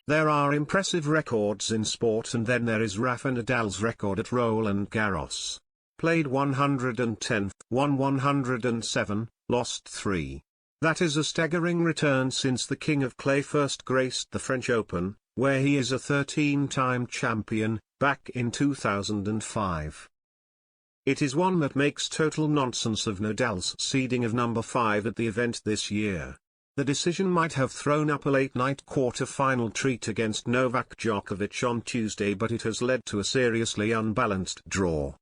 There are impressive records in sport, and then there is Rafael Nadal's record at Roland Garros. Played 110, won 107, lost 3. That is a staggering return since the King of Clay first graced the French Open, where he is a 13-time champion, back in 2005. It is one that makes total nonsense of Nadal's seeding of number 5 at the event this year. The decision might have thrown up a late-night quarter-final treat against Novak Djokovic on Tuesday, but it has led to a seriously unbalanced draw.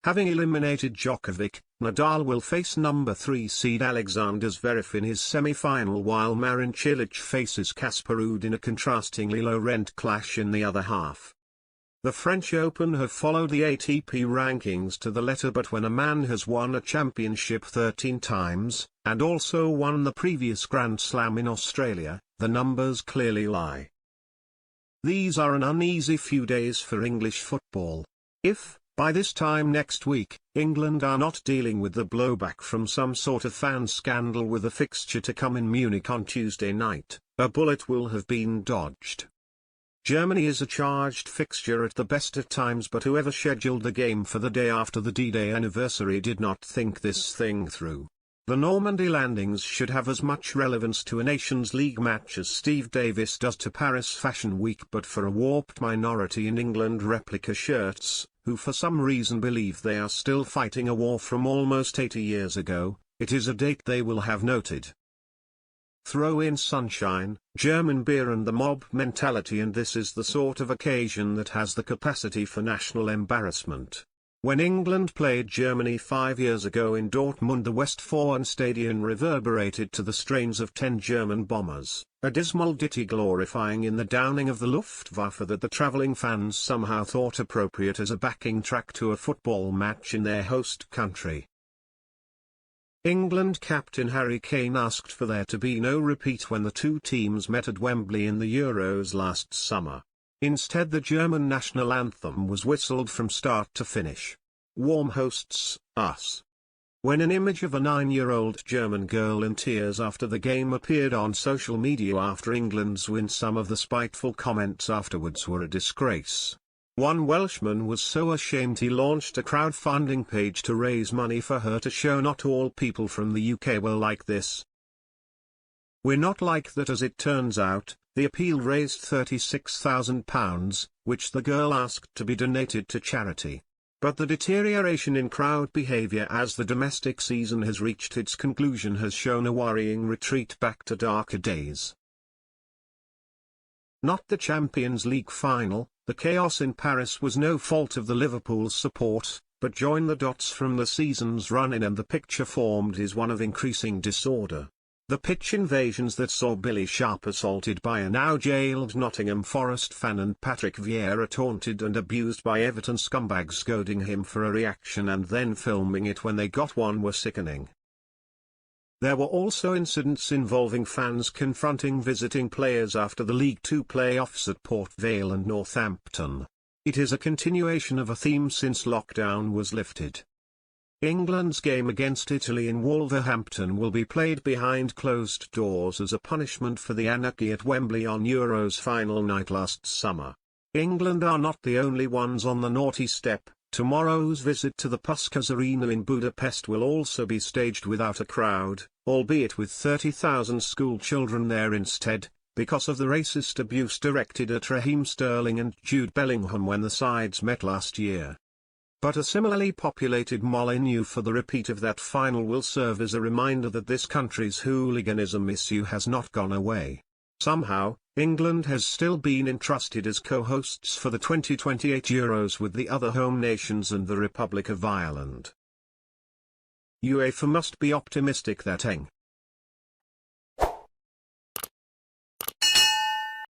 Having eliminated Djokovic, Nadal will face number 3 seed Alexander Zverev in his semi-final, while Marin Cilic faces Casper Ruud in a contrastingly low-rent clash in the other half. The French Open have followed the ATP rankings to the letter, but when a man has won a championship 13 times, and also won the previous Grand Slam in Australia, the numbers clearly lie. These are an uneasy few days for English football. If, by this time next week, England are not dealing with the blowback from some sort of fan scandal with a fixture to come in Munich on Tuesday night, a bullet will have been dodged. Germany is a charged fixture at the best of times, but whoever scheduled the game for the day after the D-Day anniversary did not think this thing through. The Normandy landings should have as much relevance to a Nations League match as Steve Davis does to Paris Fashion Week, but for a warped minority in England replica shirts, who for some reason believe they are still fighting a war from almost 80 years ago, it is a date they will have noted. Throw in sunshine, German beer and the mob mentality, and this is the sort of occasion that has the capacity for national embarrassment. When England played Germany 5 years ago in Dortmund, the Westfalenstadion reverberated to the strains of 10 German bombers, a dismal ditty glorifying in the downing of the Luftwaffe that the travelling fans somehow thought appropriate as a backing track to a football match in their host country. England captain Harry Kane asked for there to be no repeat when the two teams met at Wembley in the Euros last summer. Instead, the German national anthem was whistled from start to finish. Warm hosts, us. When an image of a 9-year-old German girl in tears after the game appeared on social media after England's win, some of the spiteful comments afterwards were a disgrace. One Welshman was so ashamed he launched a crowdfunding page to raise money for her to show not all people from the UK were like this. We're not like that. As it turns out, the appeal raised £36,000, which the girl asked to be donated to charity. But the deterioration in crowd behaviour as the domestic season has reached its conclusion has shown a worrying retreat back to darker days. Not the Champions League final. The chaos in Paris was no fault of the Liverpool's support, but join the dots from the season's run-in and the picture formed is one of increasing disorder. The pitch invasions that saw Billy Sharp assaulted by a now-jailed Nottingham Forest fan and Patrick Vieira taunted and abused by Everton scumbags goading him for a reaction and then filming it when they got one were sickening. There were also incidents involving fans confronting visiting players after the League Two playoffs at Port Vale and Northampton. It is a continuation of a theme since lockdown was lifted. England's game against Italy in Wolverhampton will be played behind closed doors as a punishment for the anarchy at Wembley on Euros final night last summer. England are not the only ones on the naughty step. Tomorrow's visit to the Puskás Arena in Budapest will also be staged without a crowd, albeit with 30,000 school children there instead, because of the racist abuse directed at Raheem Sterling and Jude Bellingham when the sides met last year. But a similarly populated Molineux for the repeat of that final will serve as a reminder that this country's hooliganism issue has not gone away. Somehow, England has still been entrusted as co-hosts for the 2028 Euros with the other home nations and the Republic of Ireland. UEFA must be optimistic that Eng.